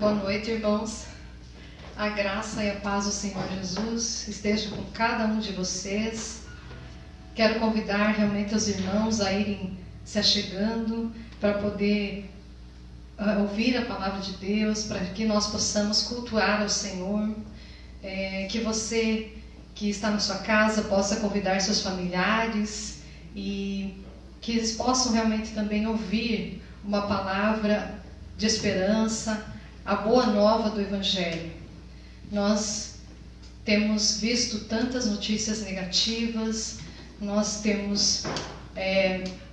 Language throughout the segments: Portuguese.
Boa noite, irmãos. A graça e a paz do Senhor Jesus esteja com cada um de vocês. Quero convidar realmente os irmãos a irem se achegando para poder ouvir a palavra de Deus, para que nós possamos cultuar ao Senhor. Que você que está na sua casa possa convidar seus familiares e que eles possam realmente também ouvir uma palavra de esperança, a boa nova do Evangelho. Nós temos visto tantas notícias negativas, nós temos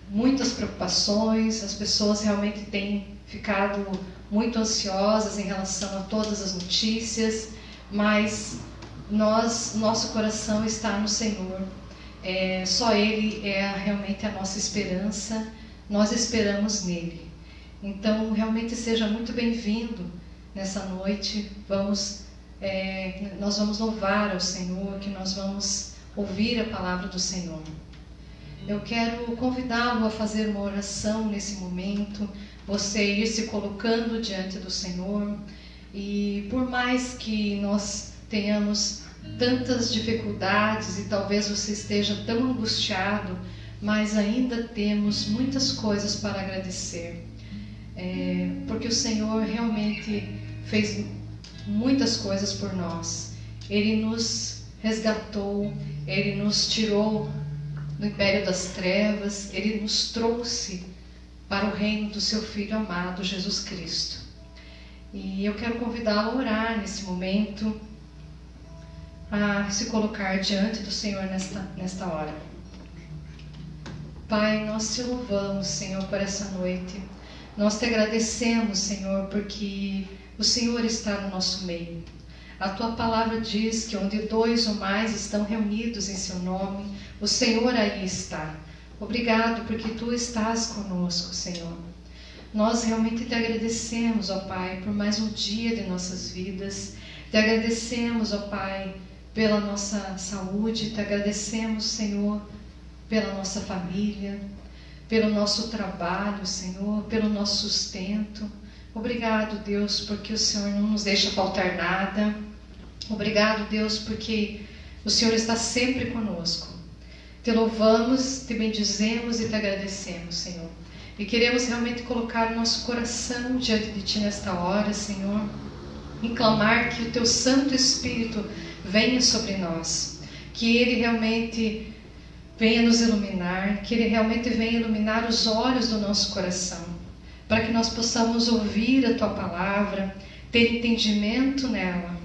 muitas preocupações, as pessoas realmente têm ficado muito ansiosas em relação a todas as notícias, mas nosso coração está no Senhor. Só Ele é realmente a nossa esperança, nós esperamos nele. Então, realmente seja muito bem-vindo nessa noite. Nós vamos louvar ao Senhor, que nós vamos ouvir a palavra do Senhor. Eu quero convidá-lo a fazer uma oração nesse momento, você ir se colocando diante do Senhor. E por mais que nós tenhamos tantas dificuldades e talvez você esteja tão angustiado, mas ainda temos muitas coisas para agradecer. Porque o Senhor realmente fez muitas coisas por nós. Ele nos resgatou, Ele nos tirou do império das trevas, Ele nos trouxe para o reino do seu Filho amado, Jesus Cristo. E eu quero convidá-lo a orar nesse momento, a se colocar diante do Senhor nesta hora. Pai, nós te louvamos, Senhor, por essa noite. Nós te agradecemos, Senhor, porque o Senhor está no nosso meio. A tua palavra diz que onde 2 ou mais estão reunidos em seu nome, o Senhor aí está. Obrigado porque tu estás conosco, Senhor. Nós realmente te agradecemos, ó Pai, por mais um dia de nossas vidas. Te agradecemos, ó Pai, pela nossa saúde. Te agradecemos, Senhor, pela nossa família, pelo nosso trabalho, Senhor, pelo nosso sustento. Obrigado, Deus, porque o Senhor não nos deixa faltar nada. Obrigado, Deus, porque o Senhor está sempre conosco. Te louvamos, te bendizemos e te agradecemos, Senhor. E queremos realmente colocar o nosso coração diante de Ti nesta hora, Senhor, e clamar que o Teu Santo Espírito venha sobre nós, que Ele realmente venha nos iluminar, que Ele realmente venha iluminar os olhos do nosso coração, para que nós possamos ouvir a Tua palavra, ter entendimento nela,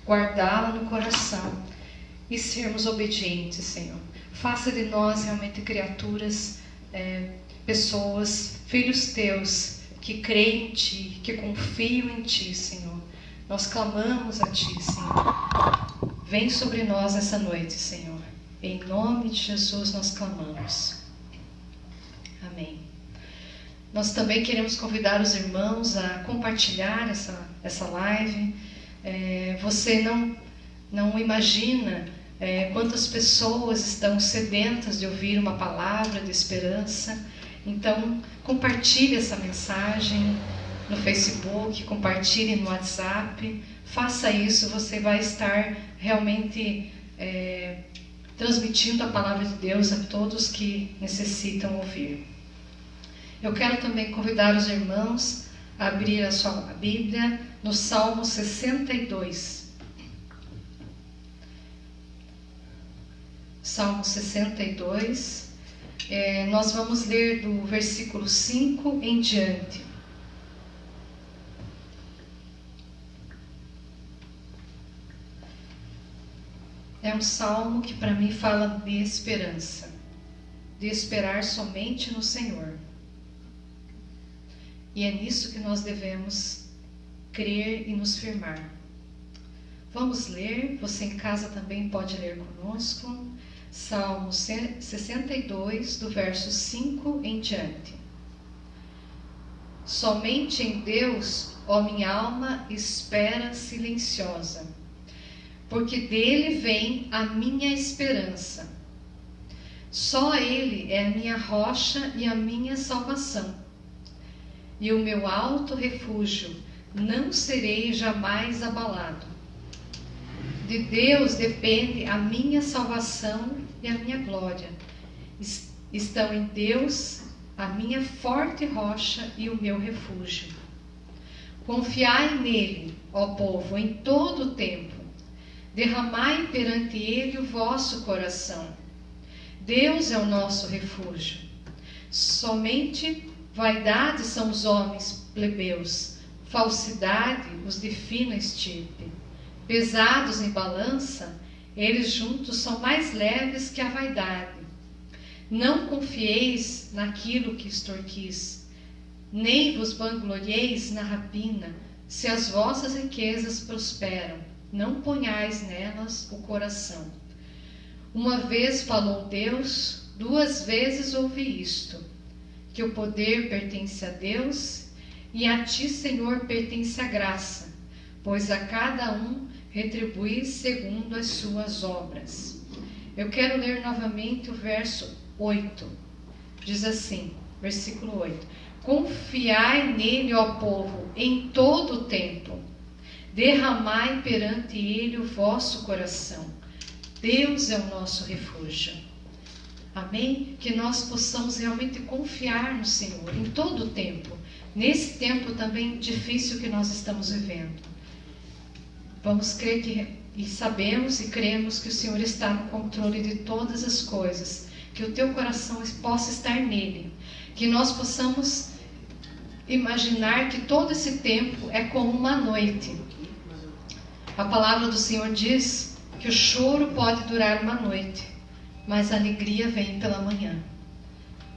guardá-la no coração e sermos obedientes, Senhor. Faça de nós realmente criaturas, pessoas, filhos Teus, que creem em Ti, que confiam em Ti, Senhor. Nós clamamos a Ti, Senhor. Vem sobre nós essa noite, Senhor. Em nome de Jesus nós clamamos. Amém. Nós também queremos convidar os irmãos a compartilhar essa live. Você não imagina quantas pessoas estão sedentas de ouvir uma palavra de esperança. Então, compartilhe essa mensagem no Facebook, compartilhe no WhatsApp. Faça isso, você vai estar realmente transmitindo a palavra de Deus a todos que necessitam ouvir. Eu quero também convidar os irmãos a abrir a sua Bíblia no Salmo 62. Salmo 62. Nós vamos ler do versículo 5 em diante. É um salmo que para mim fala de esperança, de esperar somente no Senhor. E é nisso que nós devemos crer e nos firmar. Vamos ler, você em casa também pode ler conosco, Salmo 62, do verso 5 em diante. Somente em Deus, ó minha alma, espera silenciosa, porque dele vem a minha esperança. Só Ele é a minha rocha e a minha salvação, e o meu alto refúgio. não serei jamais abalado. De Deus depende a minha salvação e a minha glória. Estão em Deus a minha forte rocha e o meu refúgio. Confiai nele, ó povo, em todo o tempo. Derramai perante ele o vosso coração. Deus é o nosso refúgio. Somente vaidade são os homens plebeus, falsidade os de fina estirpe. Pesados em balança, eles juntos são mais leves que a vaidade. Não confieis naquilo que extorquis, nem vos vanglorieis na rapina. Se as vossas riquezas prosperam, não ponhais nelas o coração. Uma vez falou Deus, 2 vezes ouvi isto, que o poder pertence a Deus, e a ti, Senhor, pertence a graça, pois a cada um retribuís segundo as suas obras. Eu quero ler novamente o verso 8. Diz assim, versículo 8. Confiai nele, ó povo, em todo o tempo. Derramai perante ele o vosso coração. Deus é o nosso refúgio. Amém? Que nós possamos realmente confiar no Senhor em todo o tempo. Nesse tempo também difícil que nós estamos vivendo. Vamos crer e sabemos e cremos que o Senhor está no controle de todas as coisas. Que o teu coração possa estar nele. Que nós possamos imaginar que todo esse tempo é como uma noite. A palavra do Senhor diz que o choro pode durar uma noite, mas a alegria vem pela manhã.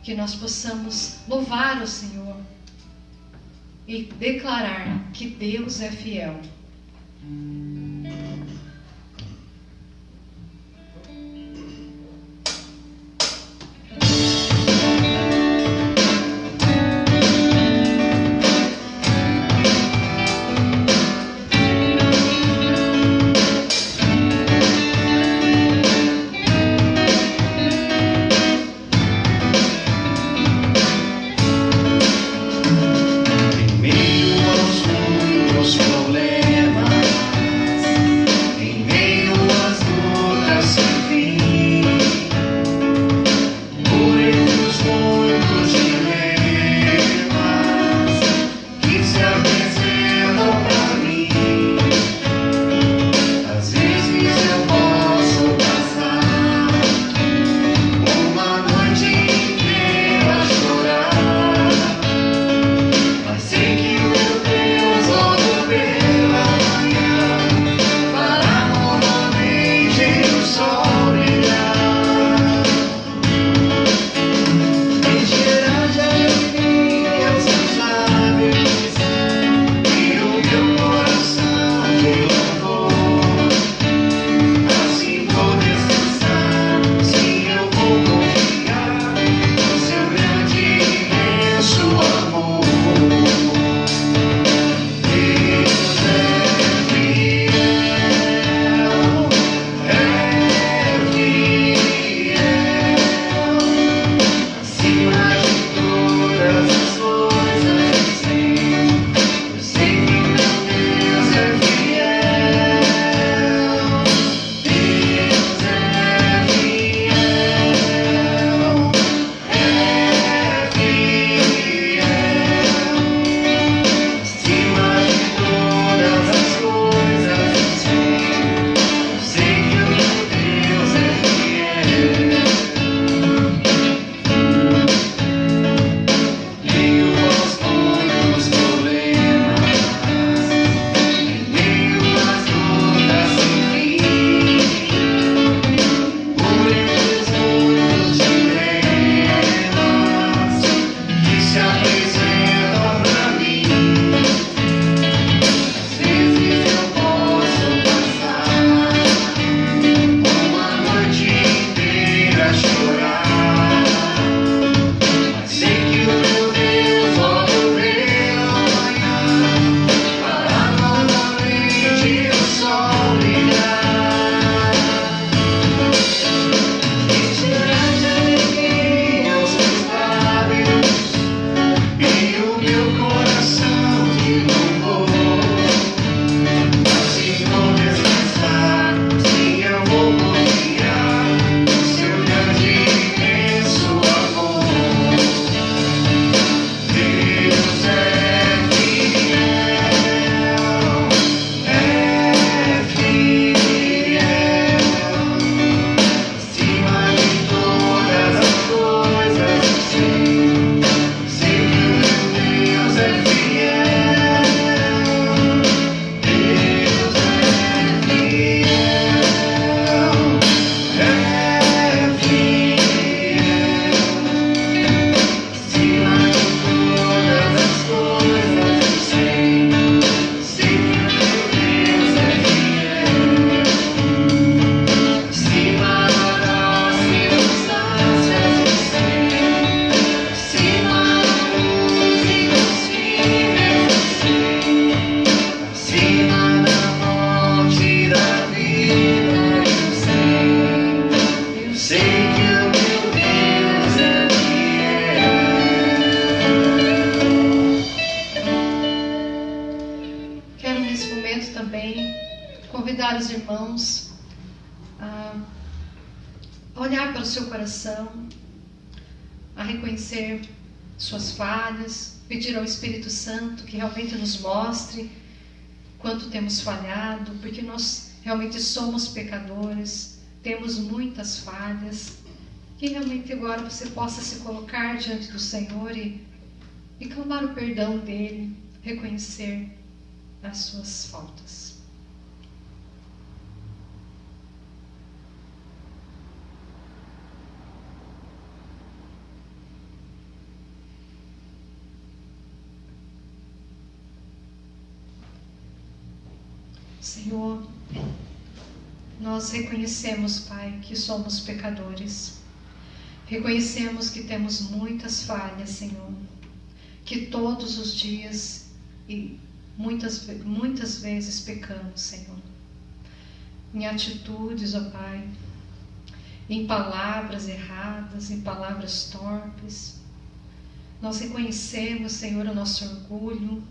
Que nós possamos louvar o Senhor e declarar que Deus é fiel. Em meio aos muitos problemas, também convidar os irmãos a olhar para o seu coração, a reconhecer suas falhas, pedir ao Espírito Santo que realmente nos mostre quanto temos falhado, porque nós realmente somos pecadores, temos muitas falhas, que realmente agora você possa se colocar diante do Senhor e clamar o perdão dele, reconhecer as suas faltas. Senhor, nós reconhecemos, Pai, que somos pecadores. Reconhecemos que temos muitas falhas, Senhor. Que todos os dias e muitas vezes pecamos, Senhor. Em atitudes, ó Pai, em palavras erradas, em palavras torpes. Nós reconhecemos, Senhor, o nosso orgulho.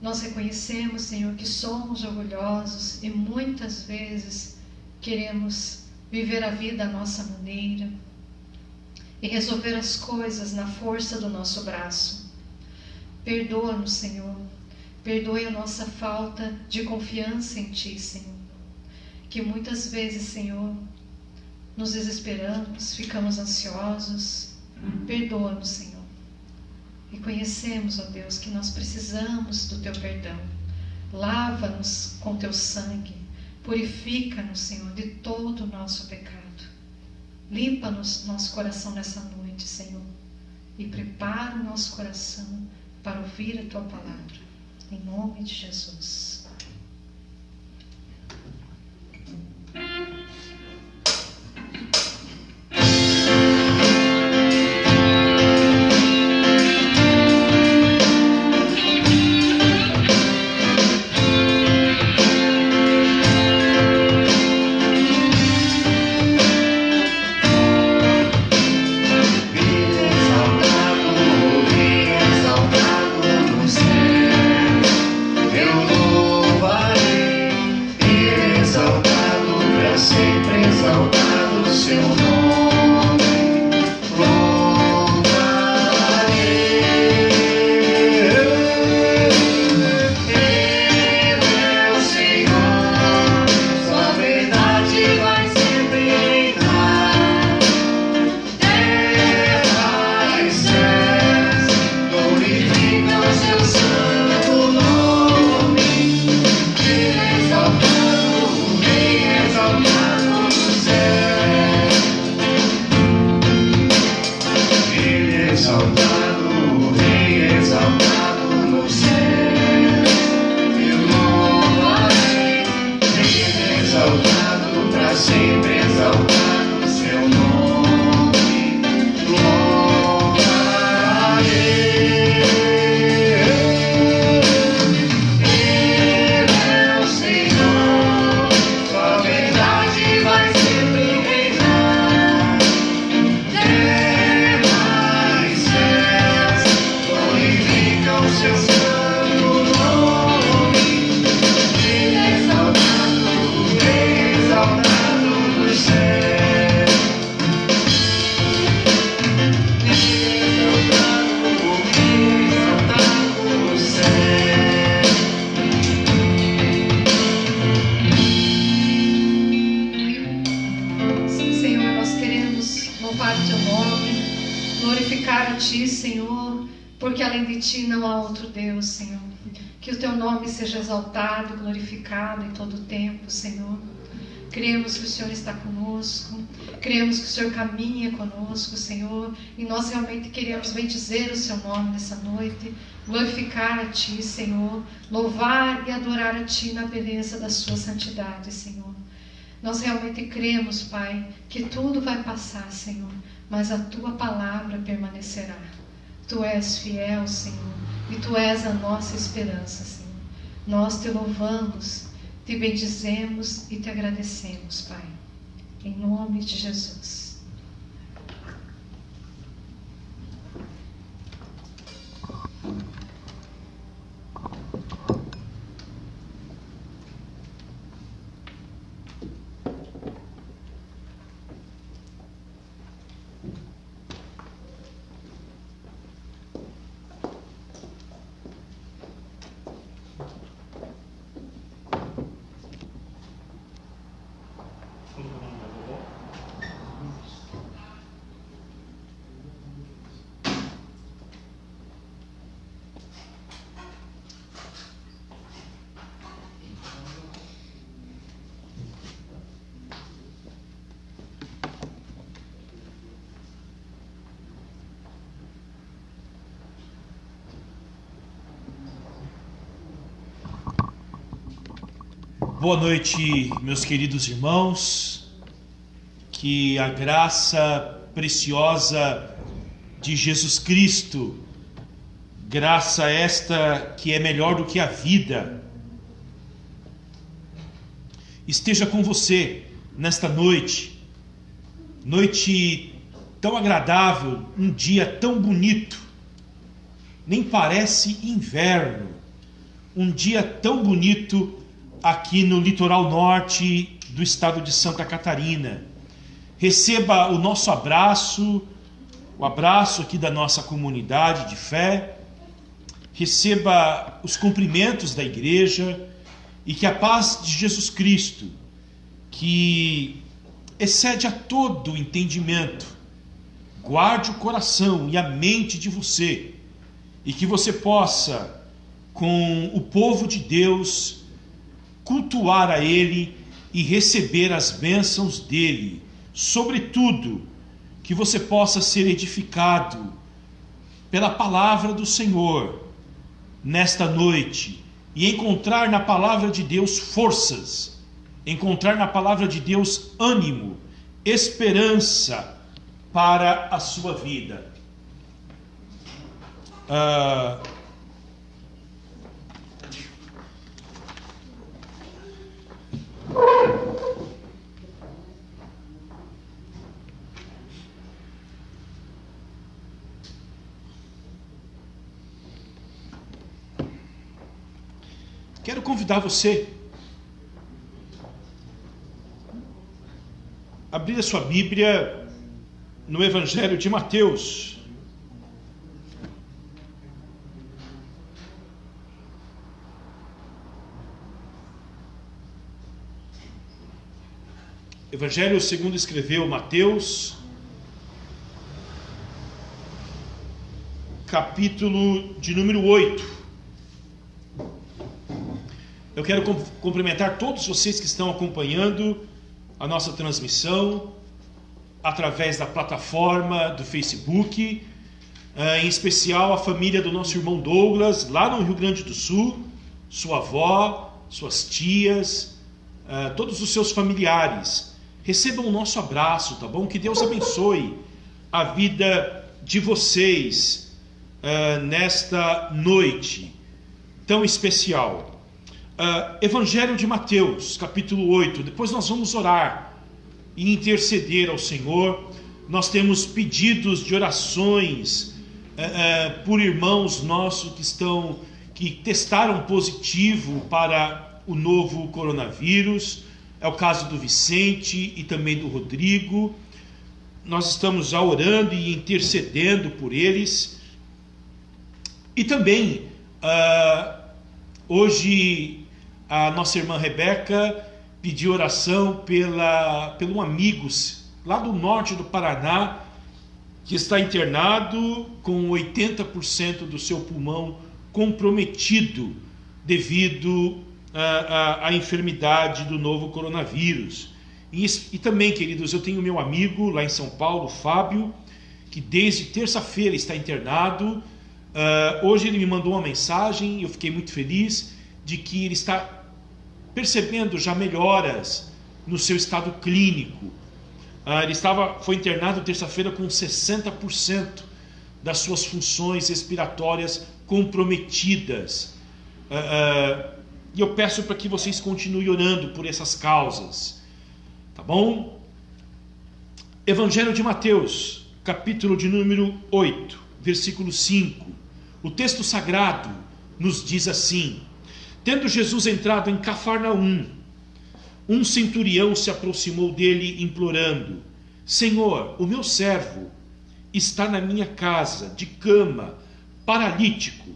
Nós reconhecemos, Senhor, que somos orgulhosos e muitas vezes queremos viver a vida à nossa maneira e resolver as coisas na força do nosso braço. Perdoa-nos, Senhor. Perdoe a nossa falta de confiança em Ti, Senhor. Que muitas vezes, Senhor, nos desesperamos, ficamos ansiosos. Perdoa-nos, Senhor. Reconhecemos, ó Deus, que nós precisamos do Teu perdão. Lava-nos com Teu sangue. Purifica-nos, Senhor, de todo o nosso pecado. Limpa-nos nosso coração nessa noite, Senhor. E prepara o nosso coração para ouvir a Tua palavra. Em nome de Jesus. glorificar a Ti, Senhor, porque além de Ti não há outro Deus, Senhor. Que o Teu nome seja exaltado, glorificado em todo o tempo, Senhor. Cremos que o Senhor está conosco, cremos que o Senhor caminha conosco, Senhor, e nós realmente queremos bendizer o Seu nome nessa noite, glorificar a Ti, Senhor, louvar e adorar a Ti na beleza da Sua santidade, Senhor. Nós realmente cremos, Pai, que tudo vai passar, Senhor, mas a Tua palavra permanecerá. Tu és fiel, Senhor, e Tu és a nossa esperança, Senhor. Nós Te louvamos, Te bendizemos e Te agradecemos, Pai. Em nome de Jesus. Boa noite, meus queridos irmãos. Que a graça preciosa de Jesus Cristo, graça esta que é melhor do que a vida, esteja com você nesta noite tão agradável, um dia tão bonito, nem parece inverno, um dia tão bonito aqui no litoral norte do estado de Santa Catarina. Receba o nosso abraço, o abraço aqui da nossa comunidade de fé, receba os cumprimentos da igreja e que a paz de Jesus Cristo, que excede a todo entendimento, guarde o coração e a mente de você, e que você possa, com o povo de Deus, cultuar a Ele e receber as bênçãos dEle. Sobretudo, que você possa ser edificado pela palavra do Senhor nesta noite e encontrar na palavra de Deus forças, encontrar na palavra de Deus ânimo, esperança para a sua vida. Quero convidar você a abrir a sua Bíblia no Evangelho de Mateus. Evangelho segundo escreveu Mateus, capítulo de número 8. Eu quero cumprimentar todos vocês que estão acompanhando a nossa transmissão através da plataforma do Facebook, em especial a família do nosso irmão Douglas, lá no Rio Grande do Sul, sua avó, suas tias, todos os seus familiares. Recebam o nosso abraço, tá bom? Que Deus abençoe a vida de vocês nesta noite tão especial. Evangelho de Mateus, capítulo 8. Depois nós vamos orar e interceder ao Senhor. Nós temos pedidos de orações por irmãos nossos que testaram positivo para o novo coronavírus. É o caso do Vicente e também do Rodrigo. Nós estamos já orando e intercedendo por eles. E também, hoje, a nossa irmã Rebeca pediu oração pelo um amigo lá do norte do Paraná, que está internado com 80% do seu pulmão comprometido devido à enfermidade do novo coronavírus. E também, queridos, eu tenho meu amigo lá em São Paulo, Fábio, que desde terça-feira está internado. Hoje ele me mandou uma mensagem e eu fiquei muito feliz de que ele está percebendo já melhoras no seu estado clínico. Ele foi internado terça-feira com 60% das suas funções respiratórias comprometidas. E eu peço para que vocês continuem orando por essas causas, tá bom? Evangelho de Mateus, capítulo de número 8, versículo 5. O texto sagrado nos diz assim: tendo Jesus entrado em Cafarnaum, um centurião se aproximou dele implorando: Senhor, o meu servo está na minha casa, de cama, paralítico,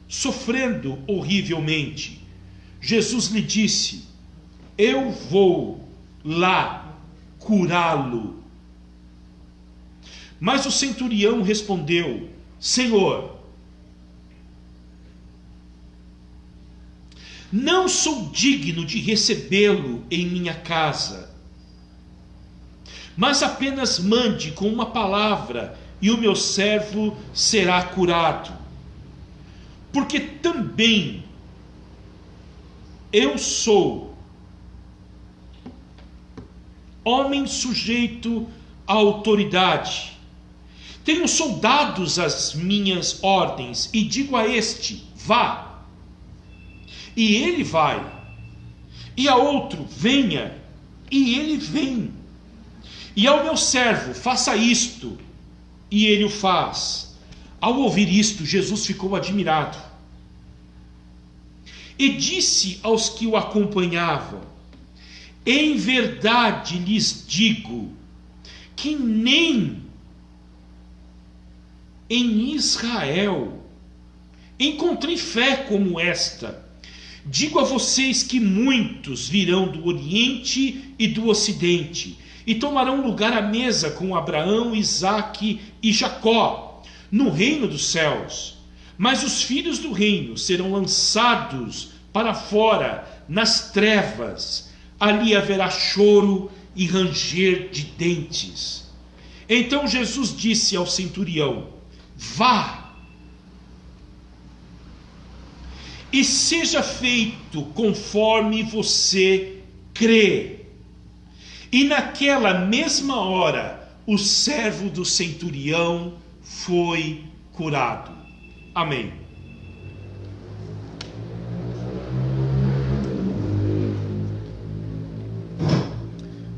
sofrendo horrivelmente. Jesus lhe disse: eu vou lá curá-lo. Mas o centurião respondeu: Senhor, não sou digno de recebê-lo em minha casa, mas apenas mande com uma palavra e o meu servo será curado. Porque também eu sou homem sujeito à autoridade. Tenho soldados às minhas ordens, e digo a este: vá, e ele vai, e a outro: venha, e ele vem, e ao meu servo: faça isto, e ele o faz. Ao ouvir isto, Jesus ficou admirado, e disse aos que o acompanhavam: em verdade lhes digo, que nem em Israel encontrei fé como esta. Digo a vocês que muitos virão do Oriente e do Ocidente, e tomarão lugar à mesa com Abraão, Isaque e Jacó, no reino dos céus. Mas os filhos do reino serão lançados para fora, nas trevas. Ali haverá choro e ranger de dentes. Então Jesus disse ao centurião: vá, e seja feito conforme você crê. E naquela mesma hora, o servo do centurião foi curado. Amém.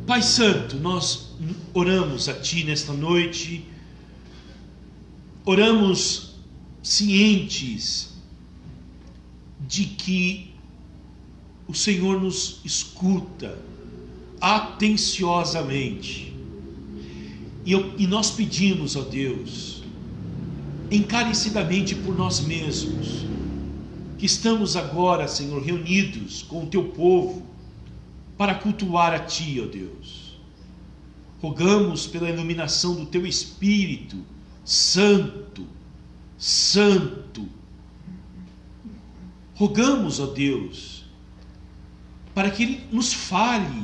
Pai Santo, nós oramos a Ti nesta noite, oramos cientes de que o Senhor nos escuta atenciosamente, e nós pedimos, ó Deus, encarecidamente por nós mesmos, que estamos agora, Senhor, reunidos com o Teu povo, para cultuar a Ti, ó Deus. Rogamos pela iluminação do Teu Espírito Santo, Santo. Rogamos, ó Deus, para que Ele nos fale,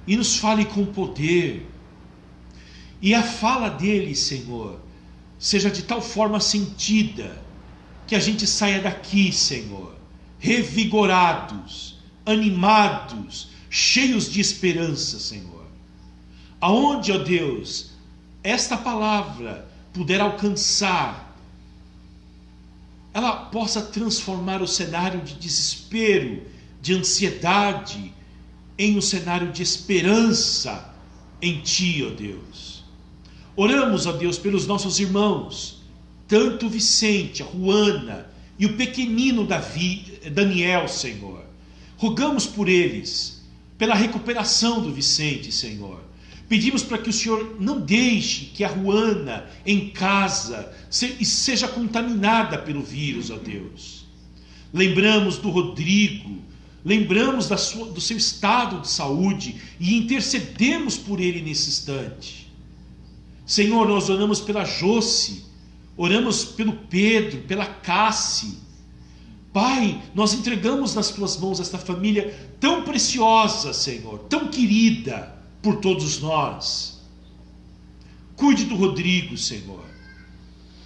e nos fale com poder, e a fala dEle, Senhor, seja de tal forma sentida, que a gente saia daqui, Senhor, revigorados, animados, cheios de esperança, Senhor. Aonde, ó Deus, esta palavra puder alcançar, ela possa transformar o cenário de desespero, de ansiedade, em um cenário de esperança em Ti, ó Deus. Oramos, ó Deus, pelos nossos irmãos, tanto o Vicente, a Juana e o pequenino Daniel, Senhor. Rogamos por eles, pela recuperação do Vicente, Senhor. Pedimos para que o Senhor não deixe que a Juana em casa seja contaminada pelo vírus, ó Deus. Lembramos do Rodrigo, lembramos do seu estado de saúde e intercedemos por ele nesse instante. Senhor, nós oramos pela Josi, oramos pelo Pedro, pela Cassi. Pai, nós entregamos nas Tuas mãos esta família tão preciosa, Senhor, tão querida por todos nós. Cuide do Rodrigo, Senhor.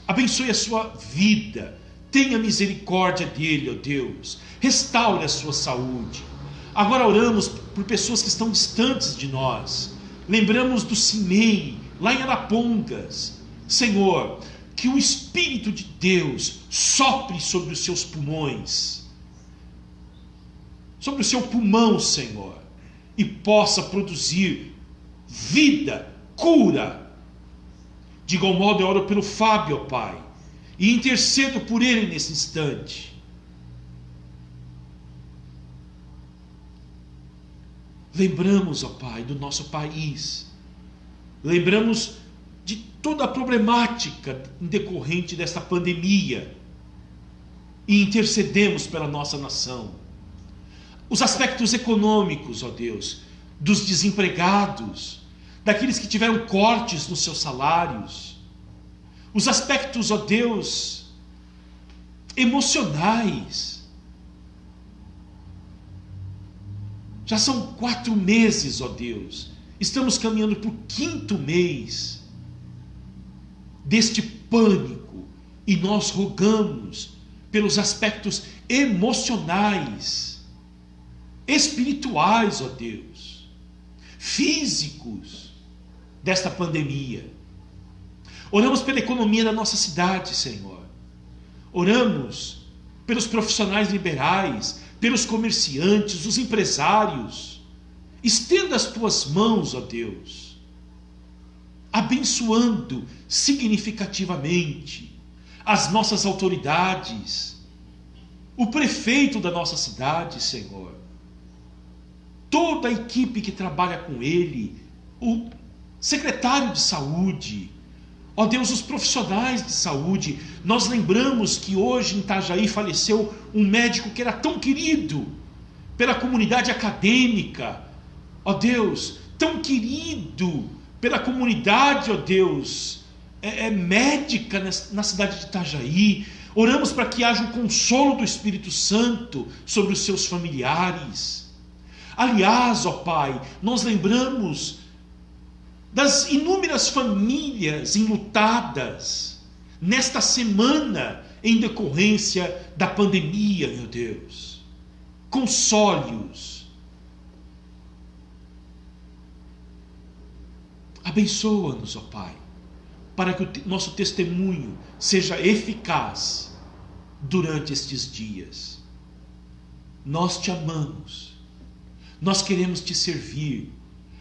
Abençoe a sua vida. Tenha misericórdia dele, ó Deus. Restaure a sua saúde. Agora oramos por pessoas que estão distantes de nós. Lembramos do Cimei, lá em Arapongas. Senhor, que o Espírito de Deus sopre sobre os seus pulmões, sobre o seu pulmão, Senhor, e possa produzir vida, cura. De igual modo eu oro pelo Fábio, ó Pai, e intercedo por ele nesse instante. Lembramos, ó Pai, do nosso país. Lembramos de toda a problemática decorrente desta pandemia e intercedemos pela nossa nação. Os aspectos econômicos, ó Deus, dos desempregados, daqueles que tiveram cortes nos seus salários. Os aspectos, ó Deus, emocionais. Já são 4 meses, ó Deus. Estamos caminhando para o 5º mês deste pânico. E nós rogamos pelos aspectos emocionais, espirituais, ó Deus. físicos desta pandemia. Oramos pela economia da nossa cidade, Senhor. Oramos pelos profissionais liberais, pelos comerciantes, os empresários. Estenda as tuas mãos, ó Deus, abençoando significativamente as nossas autoridades, o prefeito da nossa cidade, Senhor, toda a equipe que trabalha com ele, o secretário de saúde, ó Deus, os profissionais de saúde. Nós lembramos que hoje em Itajaí faleceu um médico que era tão querido pela comunidade acadêmica, ó Deus, tão querido pela comunidade, ó Deus, médica na cidade de Itajaí. Oramos para que haja o consolo do Espírito Santo sobre os seus familiares. Aliás, ó Pai, nós lembramos das inúmeras famílias enlutadas nesta semana em decorrência da pandemia, meu Deus. Console-os. Abençoa-nos, ó Pai, para que o nosso testemunho seja eficaz durante estes dias. Nós te amamos, nós queremos te servir,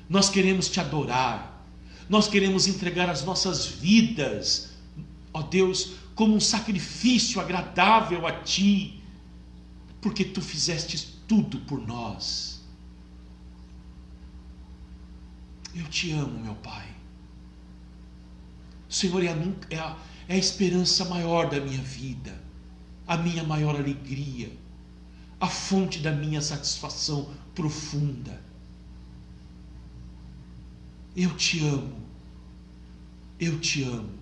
nós queremos te adorar, nós queremos entregar as nossas vidas, ó Deus, como um sacrifício agradável a ti, porque tu fizeste tudo por nós. Eu te amo, meu Pai. O Senhor é a esperança maior da minha vida, a minha maior alegria, a fonte da minha satisfação profunda. Eu te amo, eu te amo.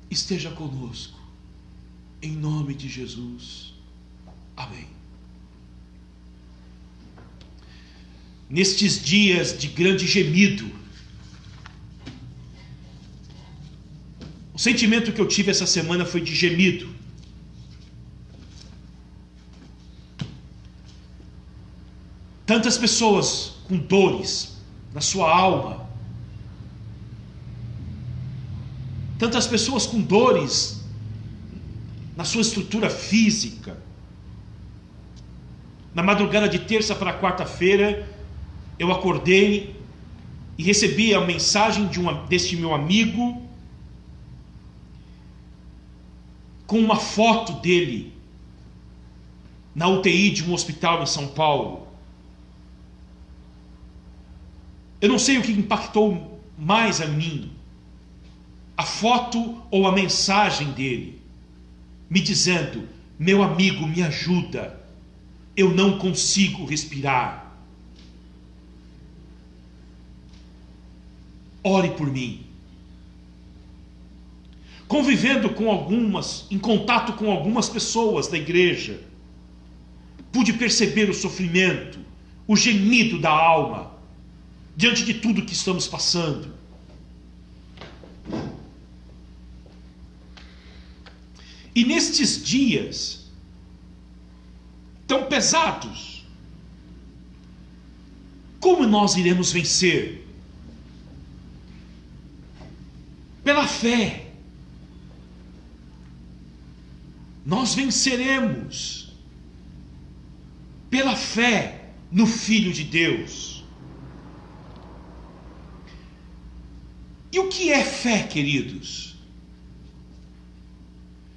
Esteja conosco, em nome de Jesus. Amém. Nestes dias de grande gemido, o sentimento que eu tive essa semana foi de gemido. Tantas pessoas com dores na sua alma, tantas pessoas com dores na sua estrutura física. Na madrugada de terça para quarta-feira, eu acordei e recebi a mensagem deste meu amigo com uma foto dele na UTI de um hospital em São Paulo. Eu não sei o que impactou mais a mim, a foto ou a mensagem dele, me dizendo: meu amigo, me ajuda, eu não consigo respirar. Ore por mim. Convivendo em contato com algumas pessoas da igreja, pude perceber o sofrimento, o gemido da alma, diante de tudo que estamos passando. E nestes dias tão pesados, como nós iremos vencer? Pela fé. Nós venceremos pela fé no Filho de Deus. E o que é fé, queridos?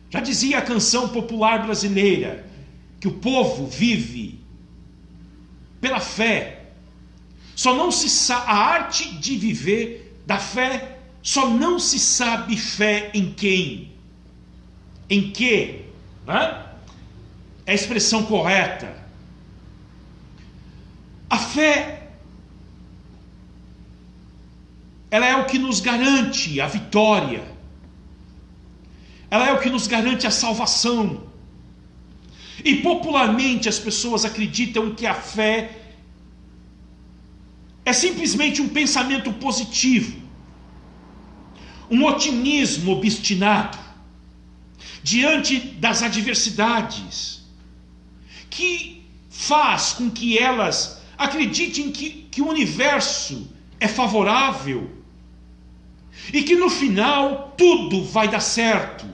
Já dizia a canção popular brasileira que o povo vive pela fé. Só não se sabe a arte de viver da fé. Só não se sabe fé em quem? Em que? É a expressão correta. A fé, ela é o que nos garante a vitória. Ela é o que nos garante a salvação. E popularmente as pessoas acreditam que a fé é simplesmente um pensamento positivo, um otimismo obstinado diante das adversidades, que faz com que elas acreditem que o universo é favorável e que no final tudo vai dar certo.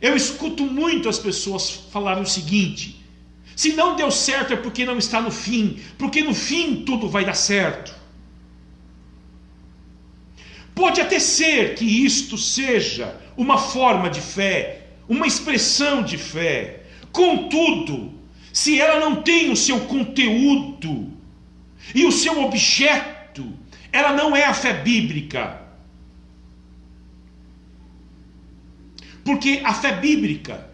Eu escuto muito as pessoas falarem o seguinte: se não deu certo é porque não está no fim, porque no fim tudo vai dar certo. Pode até ser que isto seja uma forma de fé, uma expressão de fé. Contudo, se ela não tem o seu conteúdo e o seu objeto, ela não é a fé bíblica. Porque a fé bíblica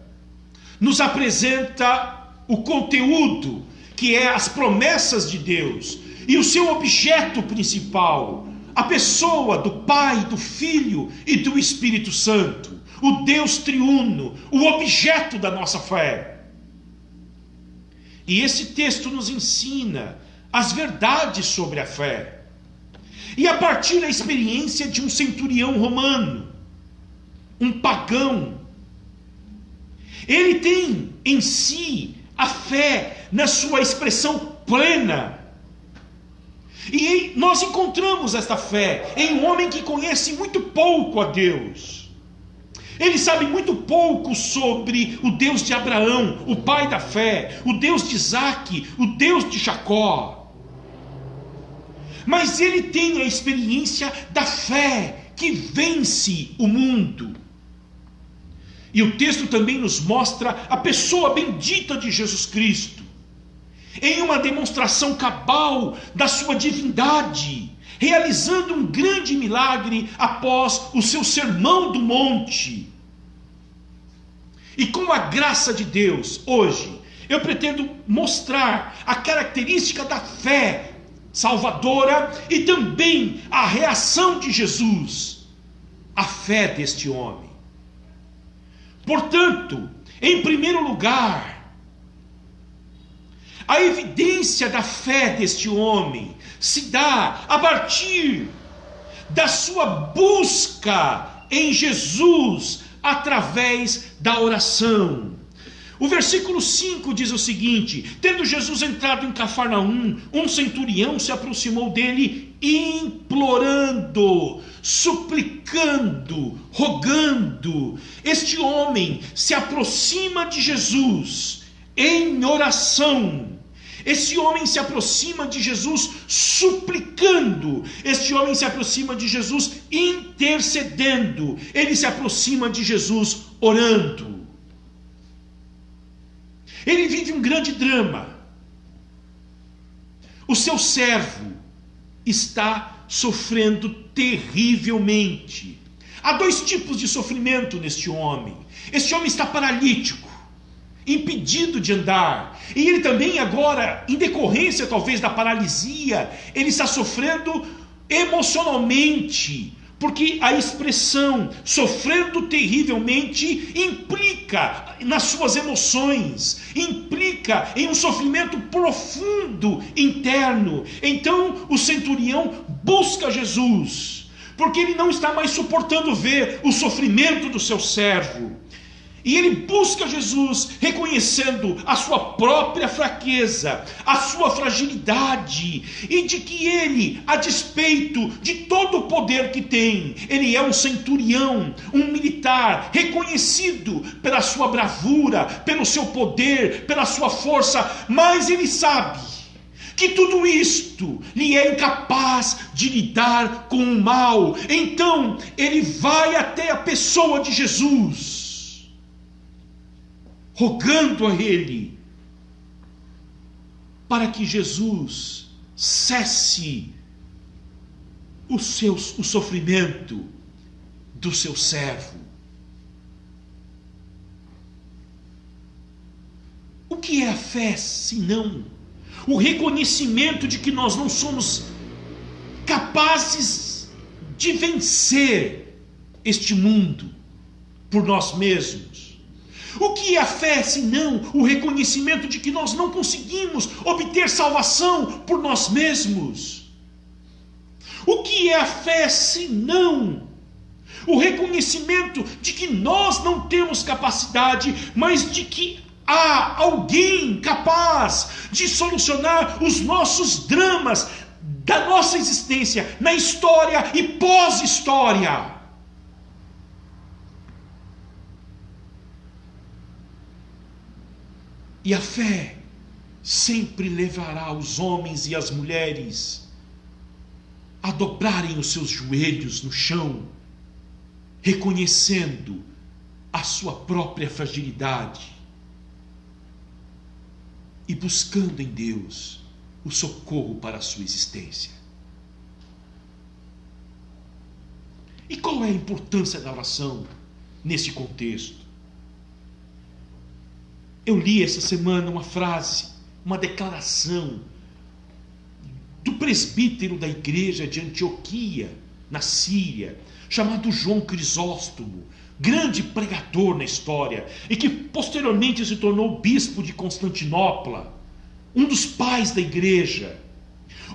nos apresenta o conteúdo, que é as promessas de Deus, e o seu objeto principal, a pessoa do Pai, do Filho e do Espírito Santo, o Deus triuno, o objeto da nossa fé. E esse texto nos ensina as verdades sobre a fé. E a partir da experiência de um centurião romano, um pagão, ele tem em si a fé na sua expressão plena. E nós encontramos esta fé em um homem que conhece muito pouco a Deus. Ele sabe muito pouco sobre o Deus de Abraão, o pai da fé, o Deus de Isaque, o Deus de Jacó. Mas ele tem a experiência da fé que vence o mundo. E o texto também nos mostra a pessoa bendita de Jesus Cristo, em uma demonstração cabal da sua divindade, realizando um grande milagre após o seu sermão do monte. E com a graça de Deus, hoje, eu pretendo mostrar a característica da fé salvadora e também a reação de Jesus, a fé deste homem. Portanto, em primeiro lugar, a evidência da fé deste homem se dá a partir da sua busca em Jesus através da oração. O versículo 5 diz o seguinte: tendo Jesus entrado em Cafarnaum, um centurião se aproximou dele, implorando, suplicando, rogando. Este homem se aproxima de Jesus em oração. Esse homem se aproxima de Jesus suplicando. Este homem se aproxima de Jesus intercedendo. Ele se aproxima de Jesus orando. Ele vive um grande drama. O seu servo está sofrendo terrivelmente. Há dois tipos de sofrimento neste homem. Este homem está paralítico, impedido de andar. E ele também agora, em decorrência talvez da paralisia, ele está sofrendo emocionalmente. Porque a expressão sofrendo terrivelmente implica nas suas emoções, implica em um sofrimento profundo interno. Então o centurião busca Jesus, porque ele não está mais suportando ver o sofrimento do seu servo. E ele busca Jesus, reconhecendo a sua própria fraqueza, a sua fragilidade, e de que ele, a despeito de todo o poder que tem, ele é um centurião, um militar, reconhecido pela sua bravura, pelo seu poder, pela sua força, mas ele sabe que tudo isto lhe é incapaz de lidar com o mal. Então ele vai até a pessoa de Jesus, rogando a ele para que Jesus cesse o sofrimento do seu servo. O que é a fé, senão o reconhecimento de que nós não somos capazes de vencer este mundo por nós mesmos? O que é a fé, senão o reconhecimento de que nós não conseguimos obter salvação por nós mesmos? O que é a fé, senão o reconhecimento de que nós não temos capacidade, mas de que há alguém capaz de solucionar os nossos dramas da nossa existência, na história e pós-história. E a fé sempre levará os homens e as mulheres a dobrarem os seus joelhos no chão, reconhecendo a sua própria fragilidade e buscando em Deus o socorro para a sua existência. E qual é a importância da oração nesse contexto? Eu li essa semana uma frase, uma declaração do presbítero da igreja de Antioquia, na Síria, chamado João Crisóstomo, grande pregador na história, e que posteriormente se tornou bispo de Constantinopla, um dos pais da igreja.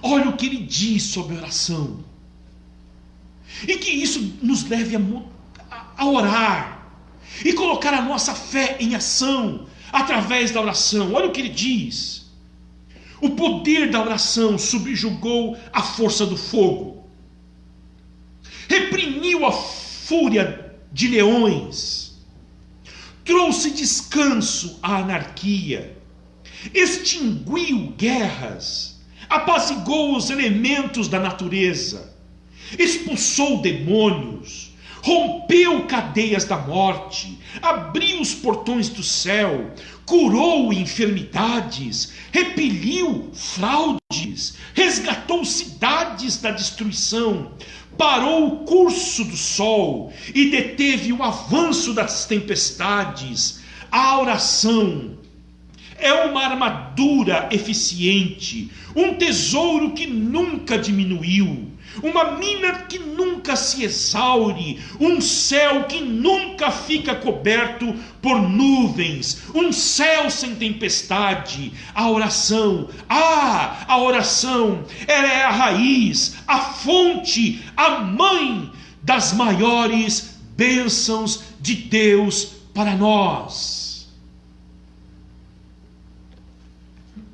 Olha o que ele diz sobre oração, e que isso nos leve a orar e colocar a nossa fé em ação através da oração. Olha o que ele diz: o poder da oração subjugou a força do fogo, reprimiu a fúria de leões, trouxe descanso à anarquia, extinguiu guerras, apaziguou os elementos da natureza, expulsou demônios, rompeu cadeias da morte, abriu os portões do céu, curou enfermidades, repeliu fraudes, resgatou cidades da destruição, parou o curso do sol e deteve o avanço das tempestades. A oração é uma armadura eficiente, um tesouro que nunca diminuiu, uma mina que nunca se exaure, um céu que nunca fica coberto por nuvens, um céu sem tempestade. A oração, ela é a raiz, a fonte, a mãe das maiores bênçãos de Deus para nós.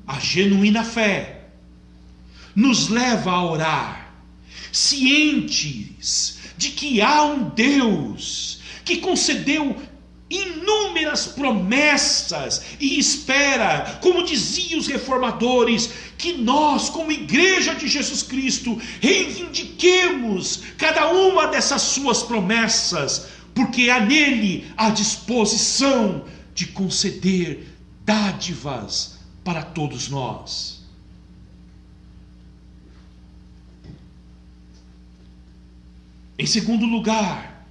A genuína fé nos leva a orar, cientes de que há um Deus que concedeu inúmeras promessas e espera, como diziam os reformadores, que nós, como Igreja de Jesus Cristo, reivindiquemos cada uma dessas suas promessas, porque há nele a disposição de conceder dádivas para todos nós. Em segundo lugar,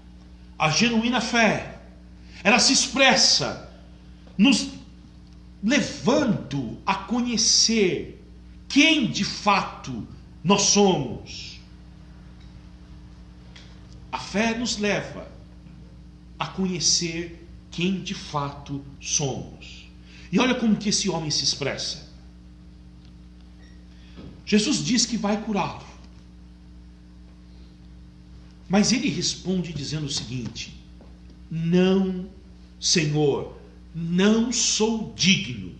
a genuína fé, ela se expressa nos levando a conhecer quem de fato nós somos. A fé nos leva a conhecer quem de fato somos. E olha como que esse homem se expressa. Jesus diz que vai curá-lo. Mas ele responde dizendo o seguinte: não, Senhor, não sou digno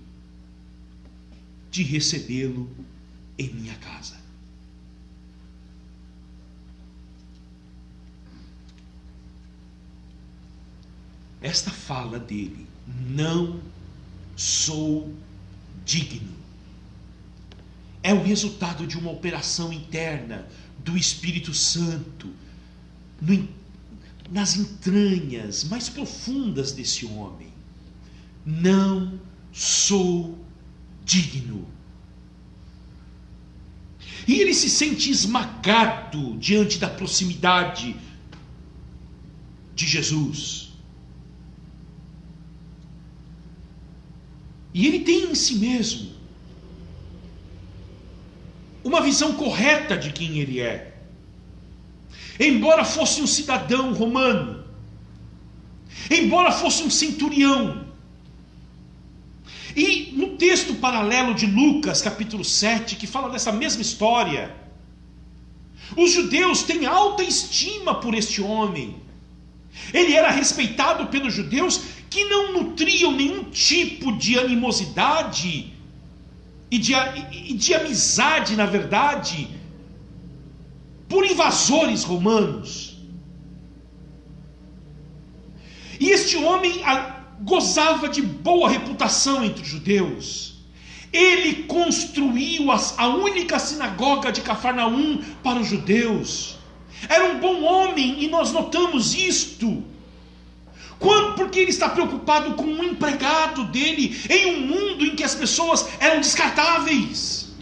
de recebê-lo em minha casa. Esta fala dele, não sou digno, é o resultado de uma operação interna do Espírito Santo nas entranhas mais profundas desse homem. Não sou digno. E ele se sente esmagado diante da proximidade de Jesus. E ele tem em si mesmo uma visão correta de quem ele é. Embora fosse um cidadão romano, embora fosse um centurião. E no texto paralelo de Lucas, capítulo 7, que fala dessa mesma história, os judeus têm alta estima por este homem. Ele era respeitado pelos judeus que não nutriam nenhum tipo de animosidade e de amizade, na verdade, por invasores romanos. E este homem gozava de boa reputação entre os judeus. Ele construiu a única sinagoga de Cafarnaum para os judeus. Era um bom homem, e nós notamos isto. Porque ele está preocupado com um empregado dele, em um mundo em que as pessoas eram descartáveis.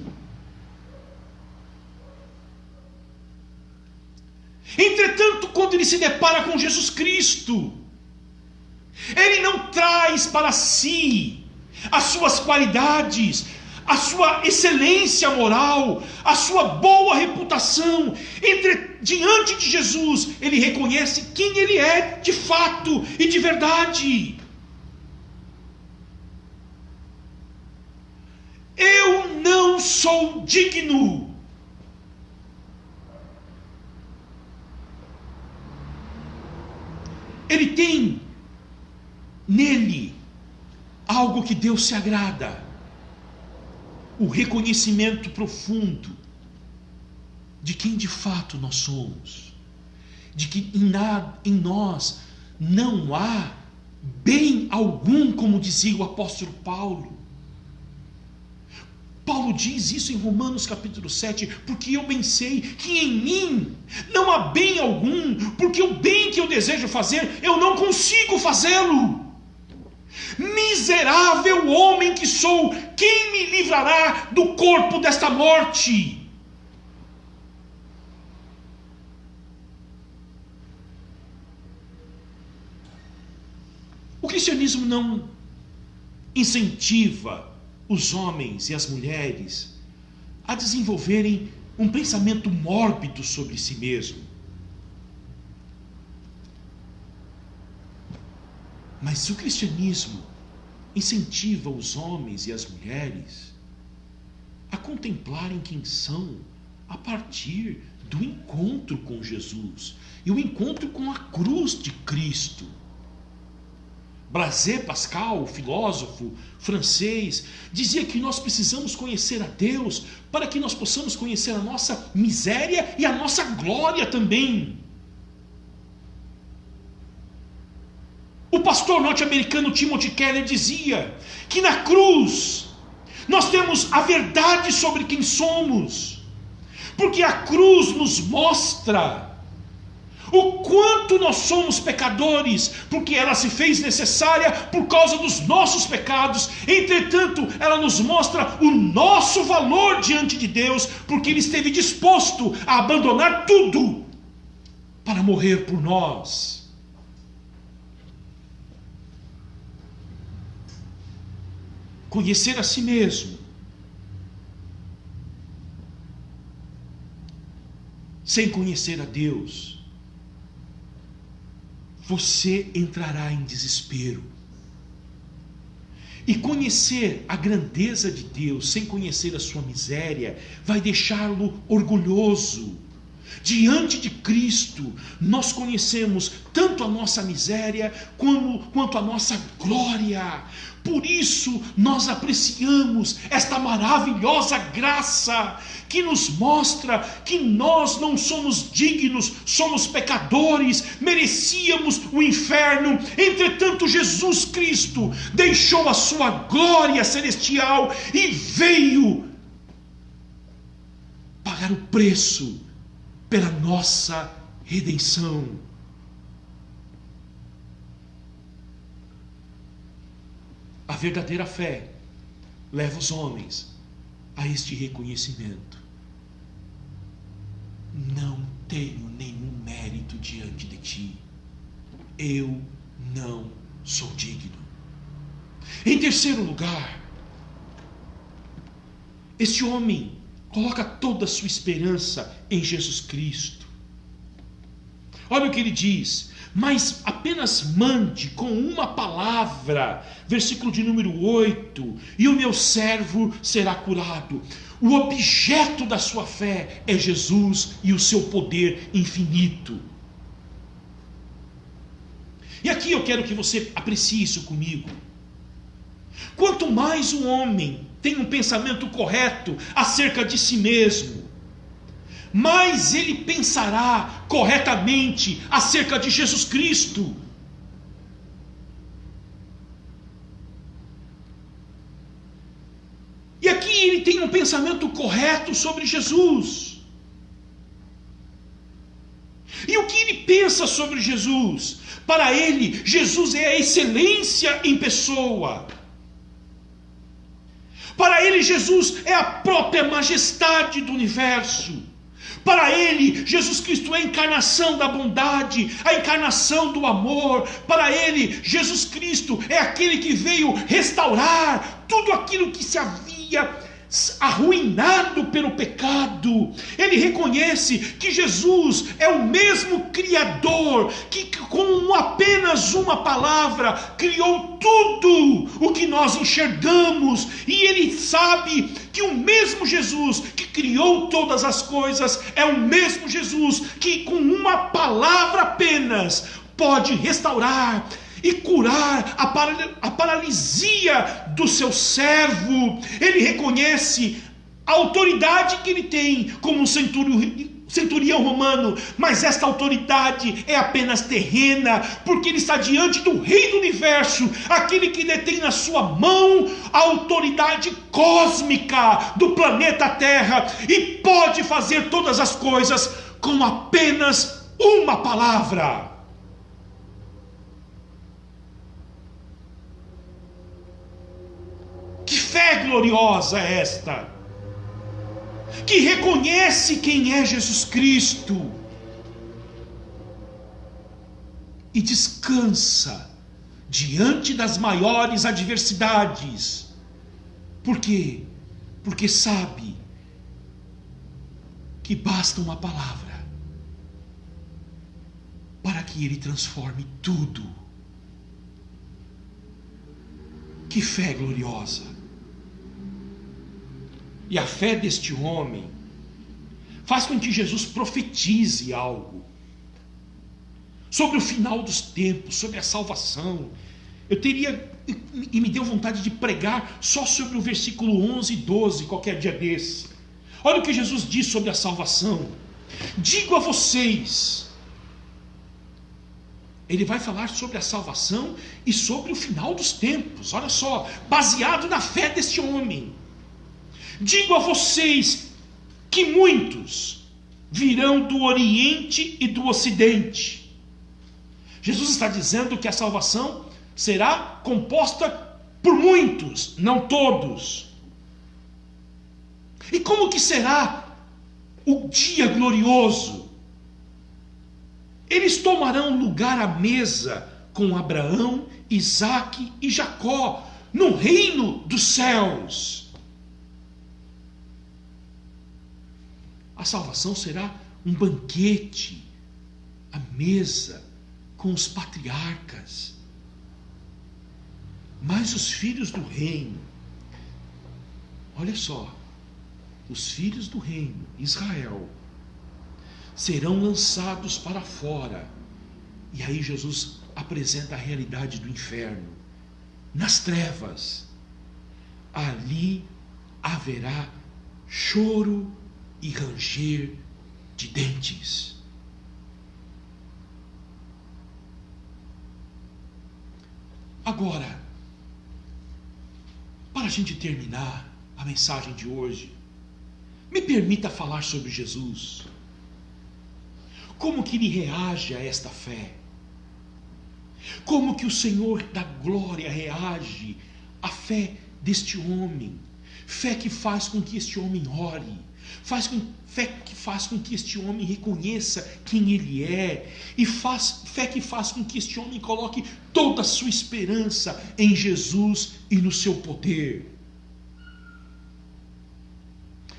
Entretanto, quando ele se depara com Jesus Cristo, ele não traz para si as suas qualidades, a sua excelência moral, a sua boa reputação. Diante de Jesus, ele reconhece quem ele é de fato e de verdade. Eu não sou digno. Ele tem nele algo que Deus se agrada: o reconhecimento profundo de quem de fato nós somos, de que em nós não há bem algum, como dizia o apóstolo Paulo. Paulo diz isso em Romanos capítulo 7, porque eu bem sei que em mim não há bem algum, porque o bem que eu desejo fazer, eu não consigo fazê-lo. Miserável homem que sou, quem me livrará do corpo desta morte? O cristianismo não incentiva os homens e as mulheres a desenvolverem um pensamento mórbido sobre si mesmo. Mas o cristianismo incentiva os homens e as mulheres a contemplarem quem são a partir do encontro com Jesus e o encontro com a cruz de Cristo. Blaise Pascal, o filósofo francês, dizia que nós precisamos conhecer a Deus para que nós possamos conhecer a nossa miséria e a nossa glória também. O pastor norte-americano Timothy Keller dizia que na cruz nós temos a verdade sobre quem somos, porque a cruz nos mostra o quanto nós somos pecadores, porque ela se fez necessária por causa dos nossos pecados. Entretanto, ela nos mostra o nosso valor diante de Deus, porque Ele esteve disposto a abandonar tudo para morrer por nós. Conhecer a si mesmo sem conhecer a Deus, você entrará em desespero. E conhecer a grandeza de Deus sem conhecer a sua miséria vai deixá-lo orgulhoso. Diante de Cristo, nós conhecemos tanto a nossa miséria quanto a nossa glória. Por isso, nós apreciamos esta maravilhosa graça que nos mostra que nós não somos dignos, somos pecadores, merecíamos o inferno. Entretanto, Jesus Cristo deixou a sua glória celestial e veio pagar o preço pela nossa redenção. A verdadeira fé leva os homens a este reconhecimento. Não tenho nenhum mérito diante de ti. Eu não sou digno. Em terceiro lugar, este homem coloca toda a sua esperança em Jesus Cristo. Olha o que ele diz: mas apenas mande com uma palavra, versículo de número 8, e o meu servo será curado. O objeto da sua fé é Jesus e o seu poder infinito. E aqui eu quero que você aprecie isso comigo. Quanto mais um homem tem um pensamento correto acerca de si mesmo, mais ele pensará corretamente acerca de Jesus Cristo. E aqui ele tem um pensamento correto sobre Jesus. E o que ele pensa sobre Jesus? Para ele, Jesus é a excelência em pessoa. Para ele, Jesus é a própria majestade do universo. Para ele, Jesus Cristo é a encarnação da bondade, a encarnação do amor. Para ele, Jesus Cristo é aquele que veio restaurar tudo aquilo que se havia arruinado pelo pecado. Ele reconhece que Jesus é o mesmo Criador que com apenas uma palavra criou tudo o que nós enxergamos, e ele sabe que o mesmo Jesus que criou todas as coisas é o mesmo Jesus que com uma palavra apenas pode restaurar e curar a paralisia do seu servo. Ele reconhece a autoridade que ele tem como um centurião romano, mas esta autoridade é apenas terrena, porque ele está diante do Rei do Universo, aquele que detém na sua mão a autoridade cósmica do planeta Terra, e pode fazer todas as coisas com apenas uma palavra. Que fé gloriosa é esta, que reconhece quem é Jesus Cristo e descansa diante das maiores adversidades. Por quê? Porque sabe que basta uma palavra para que ele transforme tudo. Que fé gloriosa! E a fé deste homem faz com que Jesus profetize algo sobre o final dos tempos, sobre a salvação. Eu teria, e me deu vontade de pregar só sobre o versículo 11 e 12 qualquer dia desse. Olha o que Jesus diz sobre a salvação. Digo a vocês, ele vai falar sobre a salvação e sobre o final dos tempos. Olha só, baseado na fé deste homem. Digo a vocês que muitos virão do Oriente e do Ocidente. Jesus está dizendo que a salvação será composta por muitos, não todos. E como que será o dia glorioso? Eles tomarão lugar à mesa com Abraão, Isaque e Jacó no reino dos céus. A salvação será um banquete à mesa com os patriarcas. Mas os filhos do reino, olha só, os filhos do reino, Israel, serão lançados para fora. E aí Jesus apresenta a realidade do inferno. Nas trevas, ali haverá choro e ranger de dentes. Agora, para a gente terminar a mensagem de hoje, me permita falar sobre Jesus. Como que ele reage a esta fé? Como que o Senhor da glória reage à fé deste homem? Fé que faz com que este homem ore, fé que faz com que este homem reconheça quem ele é, e fé que faz com que este homem coloque toda a sua esperança em Jesus e no seu poder.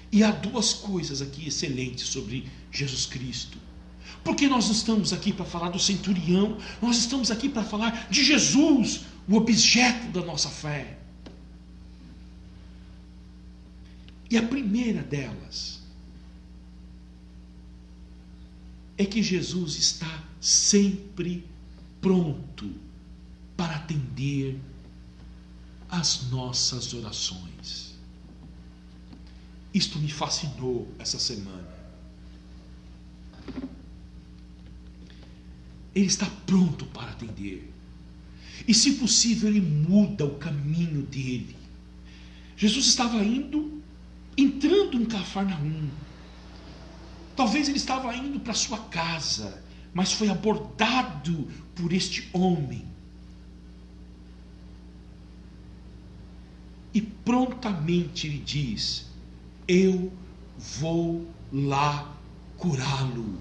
E há duas coisas aqui excelentes sobre Jesus Cristo. Porque nós não estamos aqui para falar do centurião, nós estamos aqui para falar de Jesus, o objeto da nossa fé. E a primeira delas é que Jesus está sempre pronto para atender às nossas orações. Isto me fascinou essa semana. Ele está pronto para atender. E se possível, ele muda o caminho dele. Jesus estava entrando em Cafarnaum. Talvez ele estava indo para sua casa, mas foi abordado por este homem. E prontamente ele diz: eu vou lá curá-lo.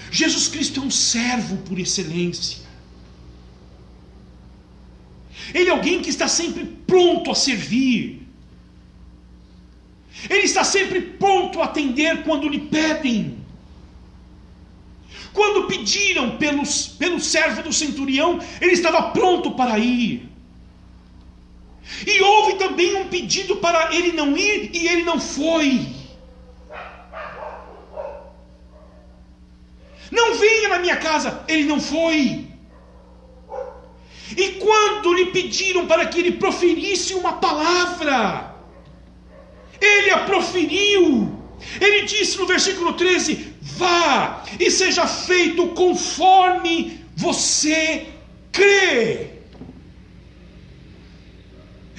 Jesus Cristo é um servo por excelência. Ele é alguém que está sempre pronto a servir. Ele está sempre pronto a atender quando lhe pedem. Quando pediram pelo servo do centurião, ele estava pronto para ir. E houve também um pedido para ele não ir, e ele não foi. Não venha na minha casa, ele não foi. E quando lhe pediram para que ele proferisse uma palavra, ele a proferiu. Ele disse no versículo 13: vá e seja feito conforme você crê.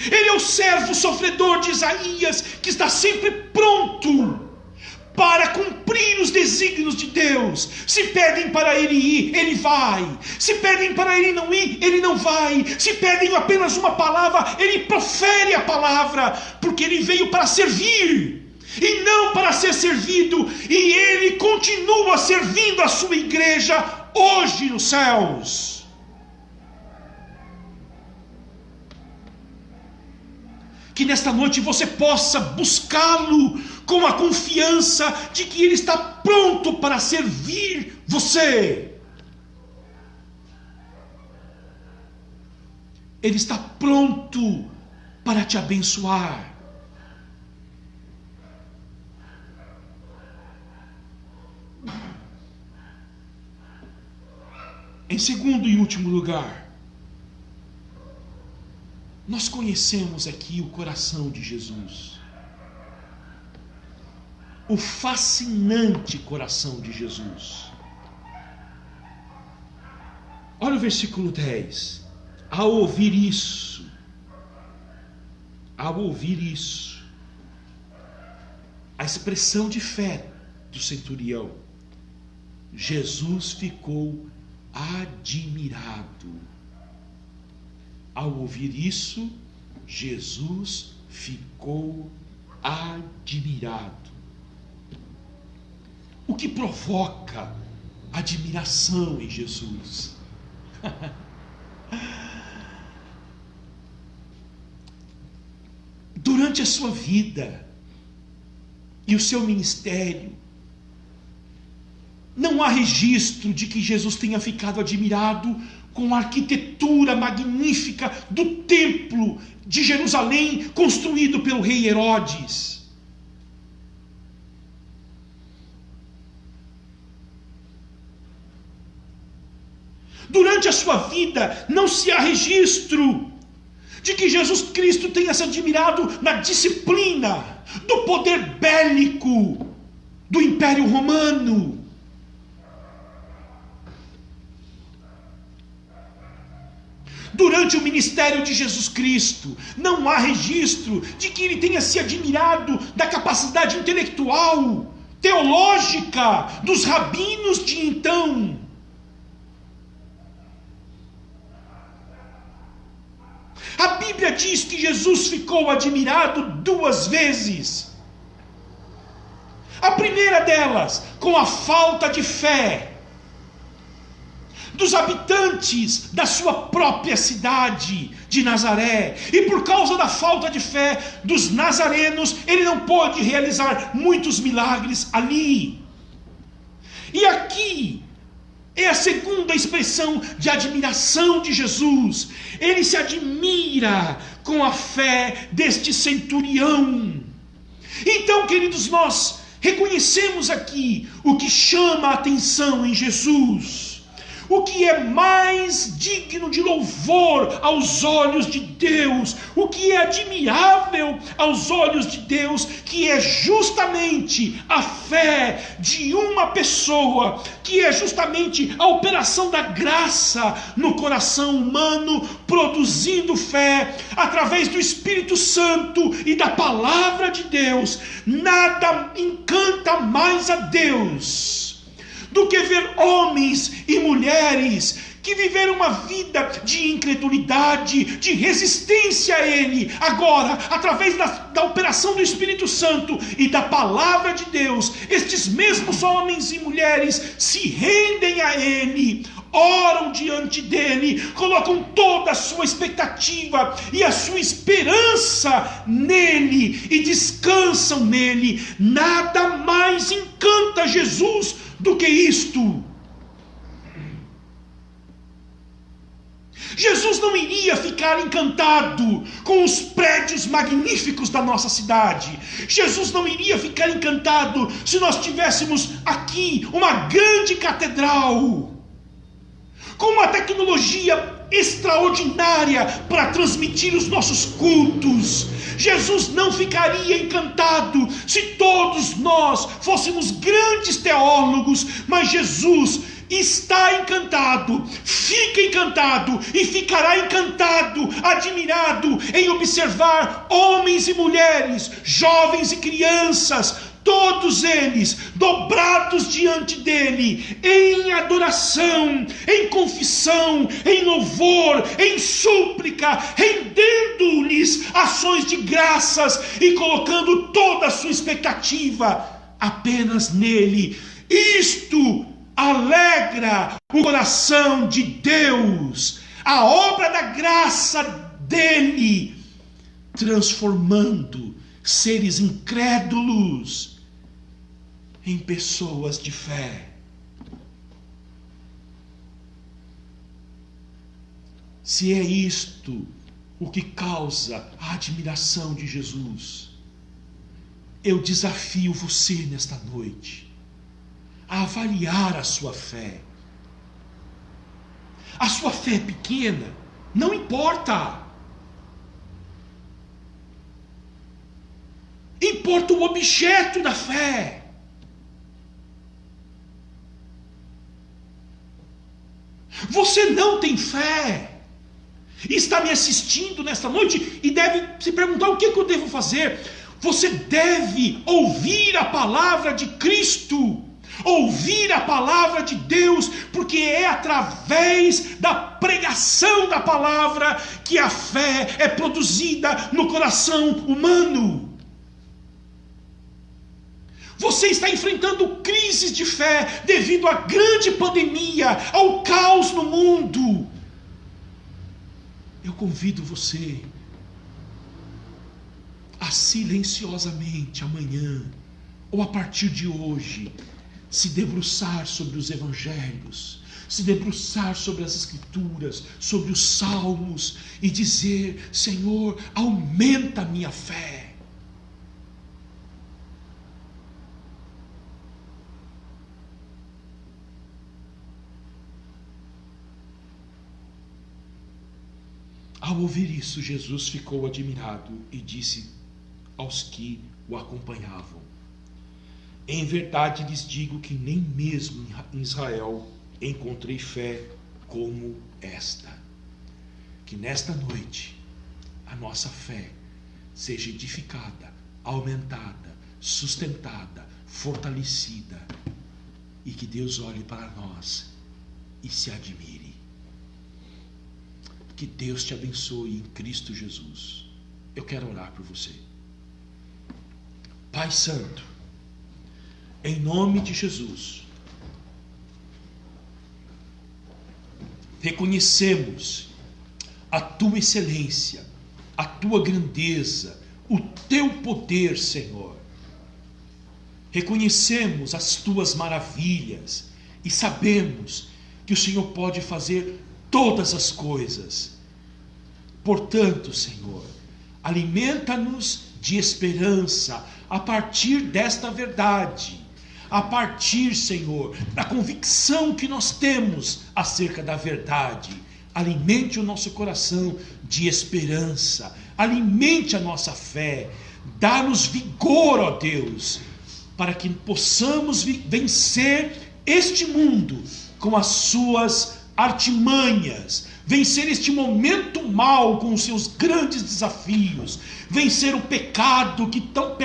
Ele é o servo sofredor de Isaías, que está sempre pronto para cumprir os desígnios de Deus. Se pedem para ele ir, ele vai. Se pedem para ele não ir, ele não vai. Se pedem apenas uma palavra, ele profere a palavra, porque ele veio para servir e não para ser servido. E ele continua servindo a sua igreja hoje nos céus. Que nesta noite você possa buscá-lo com a confiança de que ele está pronto para servir você. Ele está pronto para te abençoar. Em segundo e último lugar, nós conhecemos aqui o coração de Jesus. O fascinante coração de Jesus. Olha o versículo 10. Ao ouvir isso, a expressão de fé do centurião, Jesus ficou admirado. Ao ouvir isso, Jesus ficou admirado. O que provoca admiração em Jesus? Durante a sua vida e o seu ministério, não há registro de que Jesus tenha ficado admirado com a arquitetura magnífica do templo de Jerusalém, construído pelo rei Herodes. Durante a sua vida, não se há registro de que Jesus Cristo tenha se admirado na disciplina do poder bélico do Império Romano. Durante o ministério de Jesus Cristo, não há registro de que ele tenha se admirado da capacidade intelectual, teológica dos rabinos de então. A Bíblia diz que Jesus ficou admirado 2 vezes. A primeira delas, com a falta de fé dos habitantes da sua própria cidade de Nazaré. E por causa da falta de fé dos nazarenos, ele não pôde realizar muitos milagres ali. E aqui é a segunda expressão de admiração de Jesus. Ele se admira com a fé deste centurião. Então, queridos, nós reconhecemos aqui o que chama a atenção em Jesus. o que é mais digno de louvor aos olhos de Deus, o que é admirável aos olhos de Deus, que é justamente a fé de uma pessoa, que é justamente a operação da graça no coração humano, produzindo fé através do Espírito Santo e da palavra de Deus. Nada encanta mais a Deus do que ver homens e mulheres que viveram uma vida de incredulidade, de resistência a Ele. Agora, através da operação do Espírito Santo e da palavra de Deus, estes mesmos homens e mulheres se rendem a Ele, oram diante dEle, colocam toda a sua expectativa e a sua esperança nele e descansam nele. Nada mais encanta Jesus do que isto. Jesus não iria ficar encantado com os prédios magníficos da nossa cidade. Jesus não iria ficar encantado se nós tivéssemos aqui uma grande catedral com uma tecnologia extraordinária para transmitir os nossos cultos. Jesus não ficaria encantado se todos nós fôssemos grandes teólogos, mas Jesus está encantado, fica encantado e ficará encantado, admirado em observar homens e mulheres, jovens e crianças, todos eles dobrados diante dele, em adoração, em confissão, em louvor, em súplica, rendendo-lhes ações de graças e colocando toda a sua expectativa apenas nele. Isto alegra o coração de Deus, a obra da graça dele, transformando seres incrédulos em pessoas de fé. Se é isto o que causa a admiração de Jesus, eu desafio você nesta noite a avaliar a sua fé. A sua fé é pequena, não importa. Importa o objeto da fé. Você não tem fé, está me assistindo nesta noite e deve se perguntar: o que eu devo fazer? Você deve ouvir a palavra de Cristo, ouvir a palavra de Deus, porque é através da pregação da palavra que a fé é produzida no coração humano. Você está enfrentando crises de fé devido à grande pandemia, ao caos no mundo. Eu convido você a silenciosamente amanhã, ou a partir de hoje, se debruçar sobre os evangelhos, se debruçar sobre as escrituras, sobre os salmos e dizer: Senhor, aumenta a minha fé. Ao ouvir isso, Jesus ficou admirado e disse aos que o acompanhavam: em verdade lhes digo que nem mesmo em Israel encontrei fé como esta. Que nesta noite a nossa fé seja edificada, aumentada, sustentada, fortalecida, e que Deus olhe para nós e se admire. Que Deus te abençoe em Cristo Jesus. Eu quero orar por você. Pai Santo, em nome de Jesus, reconhecemos a tua excelência, a tua grandeza, o teu poder, Senhor. Reconhecemos as tuas maravilhas e sabemos que o Senhor pode fazer todas as coisas. Portanto, Senhor, alimenta-nos de esperança a partir desta verdade. a partir, Senhor, da convicção que nós temos acerca da verdade. Alimente o nosso coração de esperança, alimente a nossa fé, dá-nos vigor, ó Deus, para que possamos vencer este mundo com as suas artimanhas, vencer este momento mal com os seus grandes desafios, vencer o pecado que tão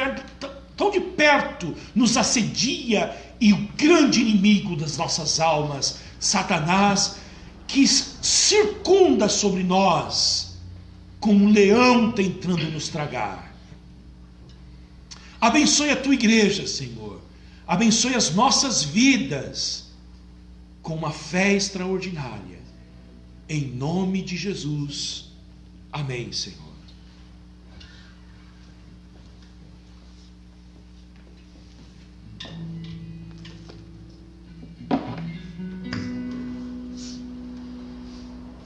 de perto nos assedia e o grande inimigo das nossas almas, Satanás, que circunda sobre nós como um leão tentando nos tragar. Abençoe a tua igreja, Senhor. Abençoe as nossas vidas com uma fé extraordinária. Em nome de Jesus. Amém, Senhor.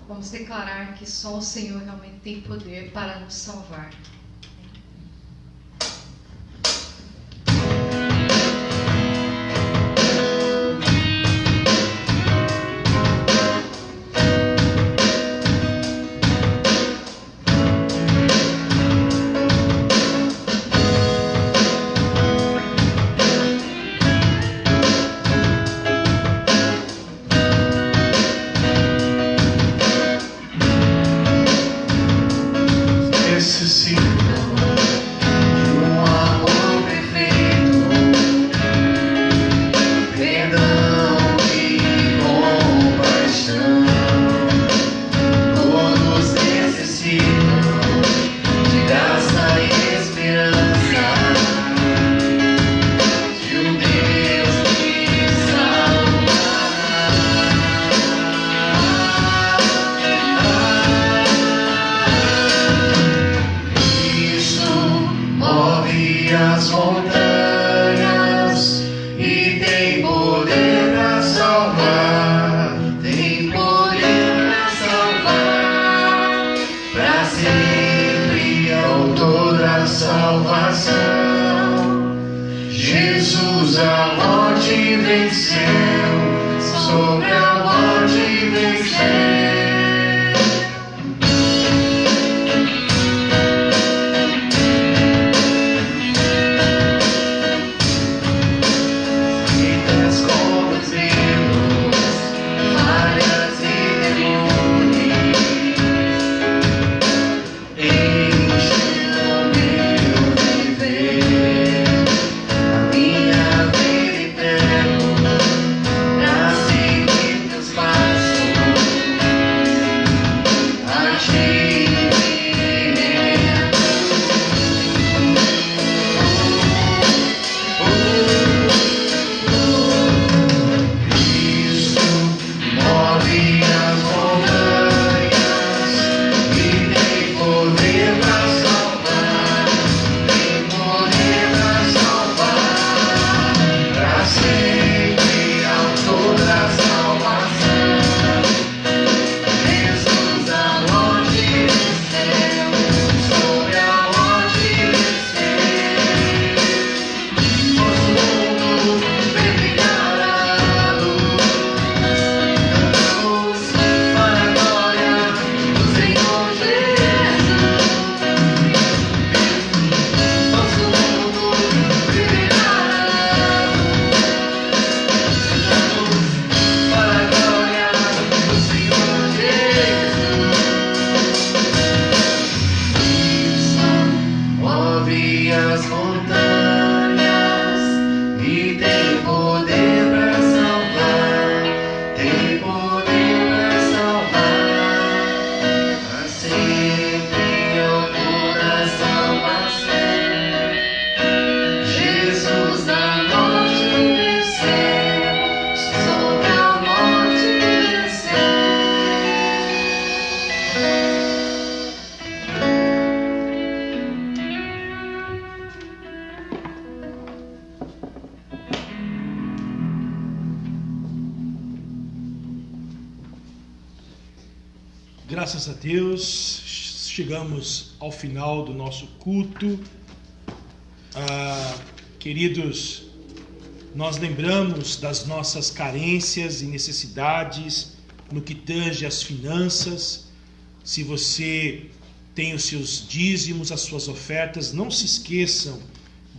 Vamos declarar que só o Senhor realmente tem poder para nos salvar. Graças a Deus, chegamos ao final do nosso culto. Queridos, nós lembramos das nossas carências e necessidades no que tange às finanças. Se você tem os seus dízimos, as suas ofertas, não se esqueçam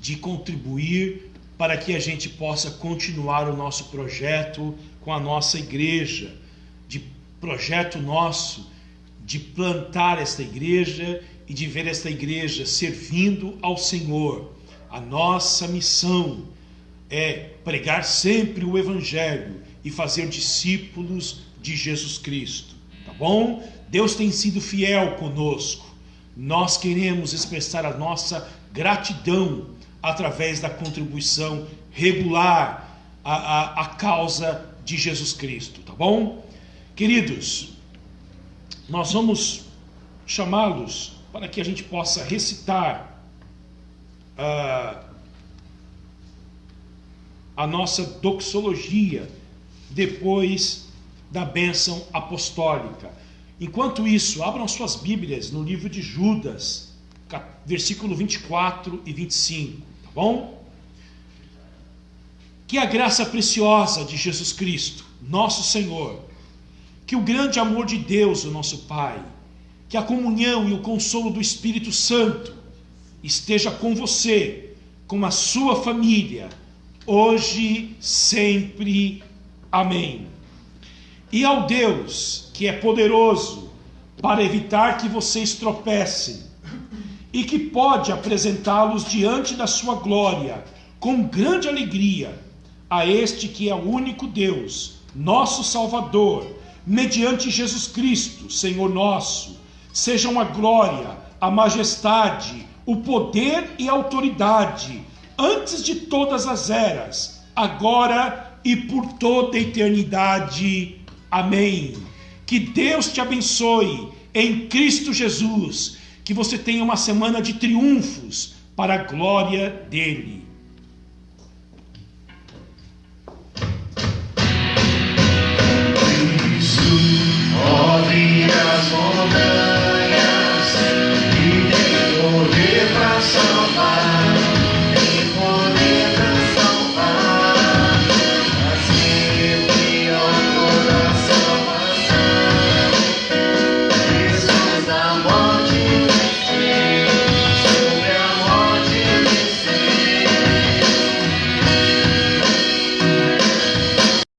de contribuir para que a gente possa continuar o nosso projeto com a nossa igreja, de projeto nosso de plantar esta igreja e de ver esta igreja servindo ao Senhor. A nossa missão é pregar sempre o Evangelho e fazer discípulos de Jesus Cristo, tá bom? Deus tem sido fiel conosco. Nós queremos expressar a nossa gratidão através da contribuição regular à causa de Jesus Cristo, tá bom? Queridos, nós vamos chamá-los para que a gente possa recitar a nossa doxologia depois da bênção apostólica. Enquanto isso, abram suas Bíblias no livro de Judas, versículo 24 e 25, tá bom? Que a graça preciosa de Jesus Cristo, nosso Senhor, que o grande amor de Deus, o nosso Pai, que a comunhão e o consolo do Espírito Santo esteja com você, com a sua família, hoje, sempre. Amém. E ao Deus que é poderoso para evitar que vocês tropecem e que pode apresentá-los diante da sua glória com grande alegria, a este que é o único Deus, nosso Salvador, mediante Jesus Cristo, Senhor nosso, sejam a glória, a majestade, o poder e a autoridade, antes de todas as eras, agora e por toda a eternidade. Amém. Que Deus te abençoe em Cristo Jesus, que você tenha uma semana de triunfos para a glória dele.